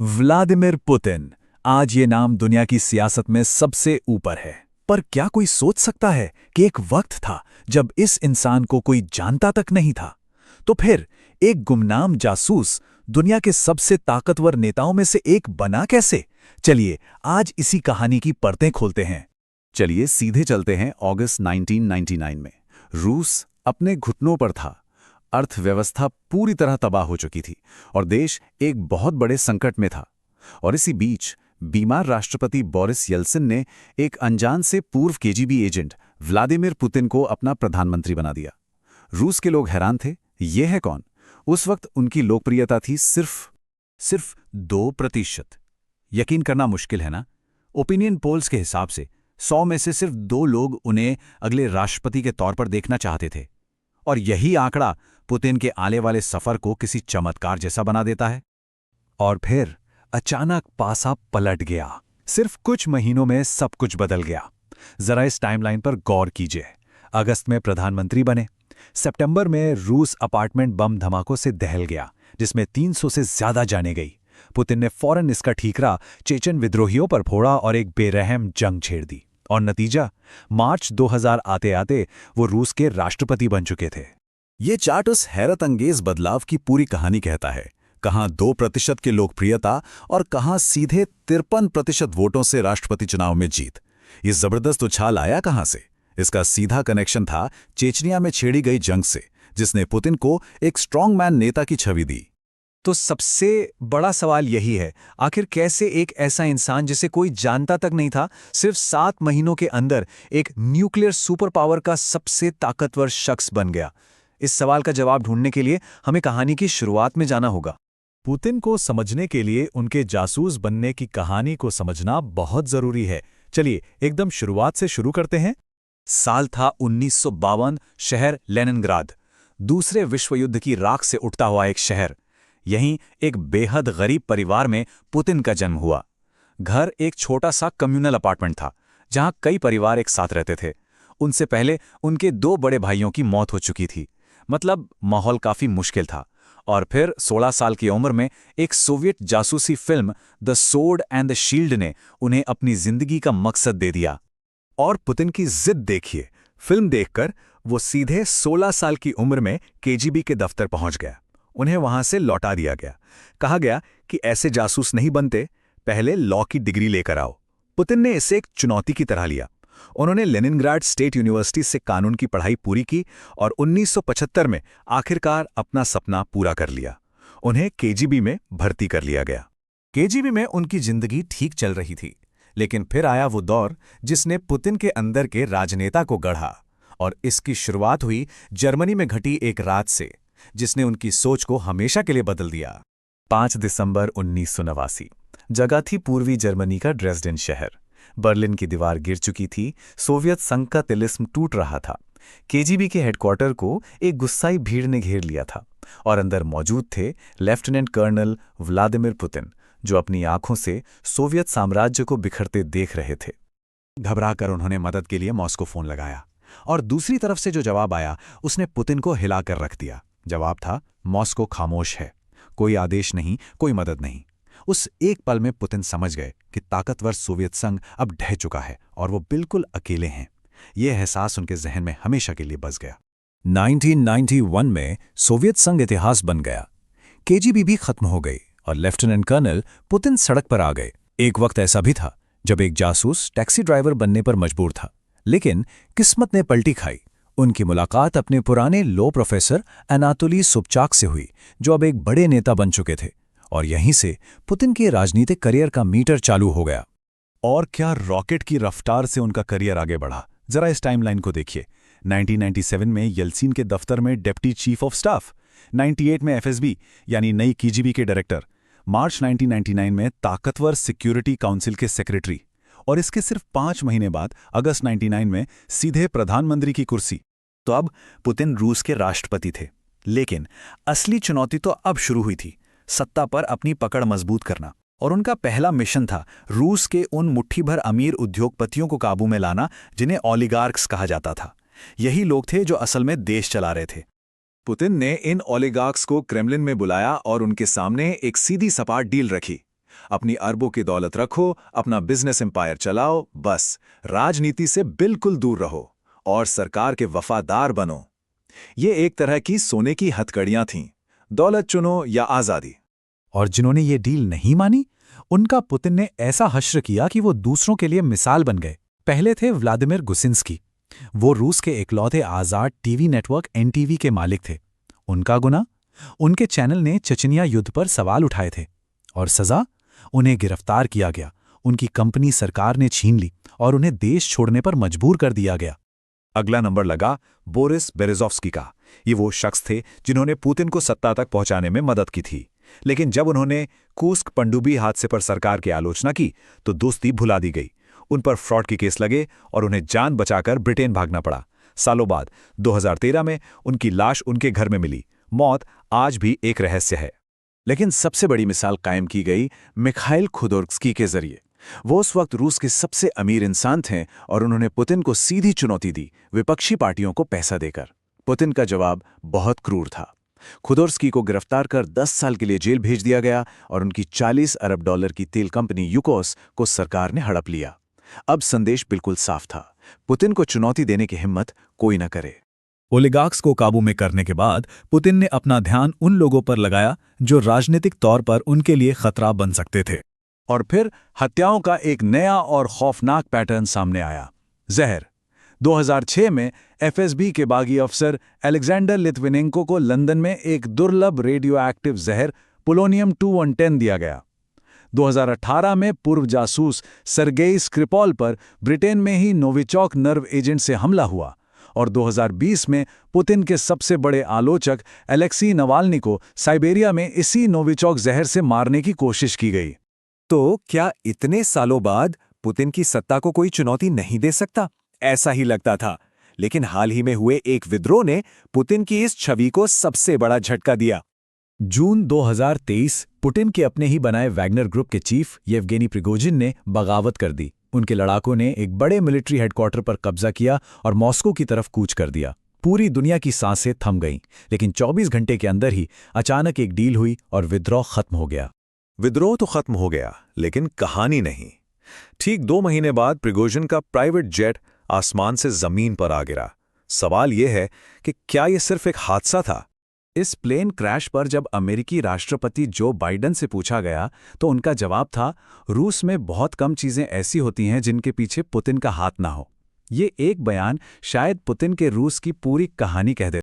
Vladimir Putin. आज ये नाम दुनिया की सियासत में सबसे ऊपर है। पर क्या कोई सोच सकता है कि एक वक्त था जब इस इंसान को कोई जानता तक नहीं था? तो फिर एक गुमनाम जासूस दुनिया के सबसे ताकतवर नेताओं में से एक बना कैसे? चलिए आज इसी कहानी की परतें खोलते हैं। चलिए सीधे चलते हैं अगस्त 1999 में। रूस अपने घुटनों पर था। अर्थव्यवस्था पूरी तरह तबाह हो चुकी थी और देश एक बहुत बड़े संकट में था। और इसी बीच बीमार राष्ट्रपति बोरिस येल्सिन ने एक अनजान से पूर्व केजीबी एजेंट व्लादिमीर पुतिन को अपना प्रधानमंत्री बना दिया। रूस के लोग हैरान थे, ये है कौन? उस वक्त उनकी लोकप्रियता थी सिर्फ 2%। यकीन करना मुश्किल है ना? ओपिनियन पोल्स के हिसाब से 100 में से सिर्फ 2 लोग उन्हें अगले राष्ट्रपति के तौर पर देखना चाहते थे। और यही आंकड़ा पुतिन के आने वाले सफर को किसी चमत्कार जैसा बना देता है। और फिर अचानक पासा पलट गया। सिर्फ कुछ महीनों में सब कुछ बदल गया। जरा इस टाइमलाइन पर गौर कीजिए। अगस्त में प्रधानमंत्री बने। सितंबर में रूस अपार्टमेंट बम धमाकों से दहल गया, जिसमें 300 से ज्यादा जाने गई। पुतिन ने फौरन इसका ठीकरा चेचन विद्रोहियों पर फोड़ा और एक बेरहम जंग छेड़ दी। और नतीजा, मार्च 2000 आते आते वो रूस के राष्ट्रपति बन चुके थे। ये चार्ट उस हैरत अंगेज बदलाव की पूरी कहानी कहता है। कहां 2% की लोकप्रियता और कहां सीधे 53% वोटों से राष्ट्रपति चुनाव में जीत। ये जबरदस्त उछाल आया कहां से? इसका सीधा कनेक्शन था चेचनिया में छेड़ी गई जंग से, जिसने पुतिन को एक स्ट्रॉन्गमैन नेता की छवि दी। तो सबसे बड़ा सवाल यही है, आखिर कैसे एक ऐसा इंसान जिसे कोई जानता तक नहीं था, सिर्फ 7 महीनों के अंदर एक न्यूक्लियर सुपर पावर का सबसे ताकतवर शख्स बन गया? इस सवाल का जवाब ढूंढने के लिए हमें कहानी की शुरुआत में जाना होगा। पुतिन को समझने के लिए उनके जासूस बनने की कहानी को समझना बहुत जरूरी है। चलिए एकदम शुरुआत से शुरू करते हैं। साल था 1952, शहर लेनिनग्राद। दूसरे विश्व युद्ध की राख से उठता हुआ एक शहर। यहीं एक बेहद गरीब परिवार में पुतिन का जन्म हुआ। घर एक छोटा सा कम्युनल अपार्टमेंट था, जहां कई परिवार एक साथ रहते थे। उनसे पहले उनके 2 बड़े भाइयों की मौत हो चुकी थी। मतलब माहौल काफी मुश्किल था। और फिर 16 साल की उम्र में एक सोवियत जासूसी film the sword and the shield ने उन्हें अपनी जिंदगी का मकसद दे दिया। और पुतिन की जिद देखिए। फिल्म देखकर वो सीधे 16 साल की उम्र में केजीबी के दफ्तर पहुंच गया। उन्हें वहां से लौटा दिया गया। कहा गया कि ऐसे जासूस नहीं बनते, पहले लॉ की डिग्री लेकर आओ। पुतिन ने इसे एक चुनौती की तरह लिया। उन्होंने लेनिनग्राड स्टेट यूनिवर्सिटी से कानून की पढ़ाई पूरी की और 1975 में आखिरकार अपना सपना पूरा कर लिया। उन्हें केजीबी में भर्ती कर लिया गया। केजीबी में उनकी जिंदगी ठीक चल रही थी, लेकिन फिर आया वो दौर जिसने पुतिन के अंदर के राजनेता को गढ़ा। और इसकी शुरुआत हुई जर्मनी में घटी एक रात से, जिसने उनकी सोच को हमेशा के लिए बदल दिया। 5 दिसंबर 1989। जगह थी पूर्वी जर्मनी का ड्रेसडेन शहर। बर्लिन की दीवार गिर चुकी थी, सोवियत संघ का तिलिस्म टूट रहा था। केजीबी के हेडक्वार्टर को एक गुस्साई भीड़ ने घेर लिया था और अंदर मौजूद थे लेफ्टिनेंट कर्नल व्लादिमीर पुतिन, जो अपनी आंखों से सोवियत साम्राज्य को बिखरते देख रहे थे। घबराकर उन्होंने मदद के लिए मॉस्को फोन लगाया, और दूसरी तरफ से जो जवाब आया उसने पुतिन को हिलाकर रख दिया। जवाब था, मॉस्को खामोश है, कोई आदेश नहीं, कोई मदद नहीं। उस एक पल में पुतिन समझ गए कि ताकतवर सोवियत संघ अब ढह चुका है और वो बिल्कुल अकेले हैं। यह एहसास उनके जहन में हमेशा के लिए बस गया। 1991 में सोवियत संघ इतिहास बन गया। केजीबी भी खत्म हो गई और लेफ्टिनेंट कर्नल पुतिन सड़क पर आ गए। एक वक्त ऐसा भी था जब एक जासूस टैक्सी ड्राइवर बनने पर मजबूर था, लेकिन किस्मत ने पलटी खाई। उनकी मुलाकात अपने पुराने लॉ प्रोफेसर अनातोली सुबचाक से हुई, जो अब एक बड़े नेता बन चुके थे। और यहीं से पुतिन के राजनीतिक करियर का मीटर चालू हो गया। और क्या रॉकेट की रफ्तार से उनका करियर आगे बढ़ा। जरा इस टाइमलाइन को देखिए। 1997 में येल्सिन के दफ्तर में डेप्टी चीफ ऑफ स्टाफ, 98 में एफएसबी यानी नई केजीबी के डायरेक्टर, मार्च 1999 में ताकतवर सिक्योरिटी काउंसिल के सेक्रेटरी, और इसके सिर्फ 5 महीने बाद अगस्त 99 में सीधे प्रधानमंत्री की कुर्सी। तो अब पुतिन रूस के राष्ट्रपति थे, लेकिन असली चुनौती तो अब शुरू हुई थी, सत्ता पर अपनी पकड़ मजबूत करना। और उनका पहला मिशन था रूस के उन मुट्ठी भर अमीर उद्योगपतियों को काबू में लाना जिन्हें ओलिगार्क्स कहा जाता था। यही लोग थे जो असल में देश चला रहे थे। पुतिन ने इन ओलिगार्क्स को क्रेमलिन में बुलाया और उनके सामने एक सीधी सपाट डील रखी। अपनी अरबों की दौलत रखो, अपना बिजनेस एम्पायर चलाओ, बस राजनीति से बिल्कुल दूर रहो और सरकार के वफादार बनो। ये एक तरह की सोने की हथकड़ियां थीं, दौलत चुनो या आज़ादी। और जिन्होंने ये डील नहीं मानी, उनका पुतिन ने ऐसा हश्र किया कि वो दूसरों के लिए मिसाल बन गए। पहले थे व्लादिमीर गुसिंस्की। वो रूस के इकलौते आज़ाद टीवी नेटवर्क एनटीवी के मालिक थे। उनका गुनाह, उनके चैनल ने चेचनिया युद्ध पर सवाल उठाए थे, और सज़ा, उन्हें गिरफ्तार किया गया, उनकी कंपनी सरकार ने छीन ली और उन्हें देश छोड़ने पर मजबूर कर दिया गया। अगला नंबर लगा बोरिस बेरेज़ोव्स्की का। ये वो शख्स थे जिन्होंने पुतिन को सत्ता तक पहुंचाने में मदद की थी, लेकिन जब उन्होंने कूस्क पनडुब्बी हादसे पर सरकार की आलोचना की तो दोस्ती भुला दी गई। उन पर फ्रॉड के केस लगे और उन्हें जान बचाकर ब्रिटेन भागना पड़ा। सालों बाद 2013 में उनकी लाश उनके घर में मिली। मौत आज भी एक रहस्य है। लेकिन सबसे बड़ी मिसाल कायम की गई मिखाइल खोदोर्स्की के जरिए। वो उस वक्त रूस के सबसे अमीर इंसान थे और उन्होंने पुतिन को सीधी चुनौती दी, विपक्षी पार्टियों को पैसा देकर। पुतिन का जवाब बहुत क्रूर था। खोदोर्स्की को गिरफ्तार कर 10 साल के लिए जेल भेज दिया गया और उनकी 40 अरब डॉलर की तेल कंपनी यूकोस को सरकार ने हड़प लिया। अब संदेश बिल्कुल साफ था, पुतिन को चुनौती देने की हिम्मत कोई न करे। ओलिगार्क्स को काबू में करने के बाद पुतिन ने अपना ध्यान उन लोगों पर लगाया जो राजनीतिक तौर पर उनके लिए खतरा बन सकते थे। और फिर हत्याओं का एक नया और खौफनाक पैटर्न सामने आया। जहर। 2006 में एफएसबी के बागी अफसर अलेक्जेंडर लित्विनेंको को लंदन में एक दुर्लभ रेडियोएक्टिव जहर पोलोनियम 210 दिया गया। 2018 में पूर्व जासूस सर्गेई स्क्रिपॉल पर ब्रिटेन में ही नोविचॉक नर्व एजेंट से हमला हुआ और 2020 में पुतिन के सबसे बड़े आलोचक अलेक्सी नवाल्नी को साइबेरिया में इसी नोविचॉक जहर से मारने की कोशिश की गई। तो क्या इतने सालों बाद पुतिन की सत्ता को कोई चुनौती नहीं दे सकता? ऐसा ही लगता था, लेकिन हाल ही में हुए एक विद्रोह ने पुतिन की इस छवि को सबसे बड़ा झटका दिया। जून 2023 पुतिन के अपने ही बनाए वैगनर ग्रुप के चीफ येवगेनी प्रिगोजिन ने बगावत कर दी। उनके लड़ाकों ने एक बड़े मिलिट्री हेडक्वार्टर पर कब्जा किया और मॉस्को की तरफ कूच कर दिया। पूरी दुनिया की सांसें थम गईं, लेकिन 24 घंटे के अंदर ही अचानक एक डील हुई और विद्रोह खत्म हो गया। विद्रोह तो खत्म हो गया, लेकिन कहानी नहीं। ठीक 2 महीने बाद प्रिगोजिन का प्राइवेट जेट आसमान से जमीन पर आ गिरा। सवाल यह है कि क्या यह सिर्फ एक हादसा था? इस प्लेन क्रैश पर जब अमेरिकी राष्ट्रपति जो बाइडेन से पूछा गया तो उनका जवाब था, रूस में बहुत कम चीजें ऐसी होती हैं जिनके पीछे पुतिन का हाथ ना हो। ये एक बयान शायद पुतिन के रूस की पूरी कहानी कह देता है।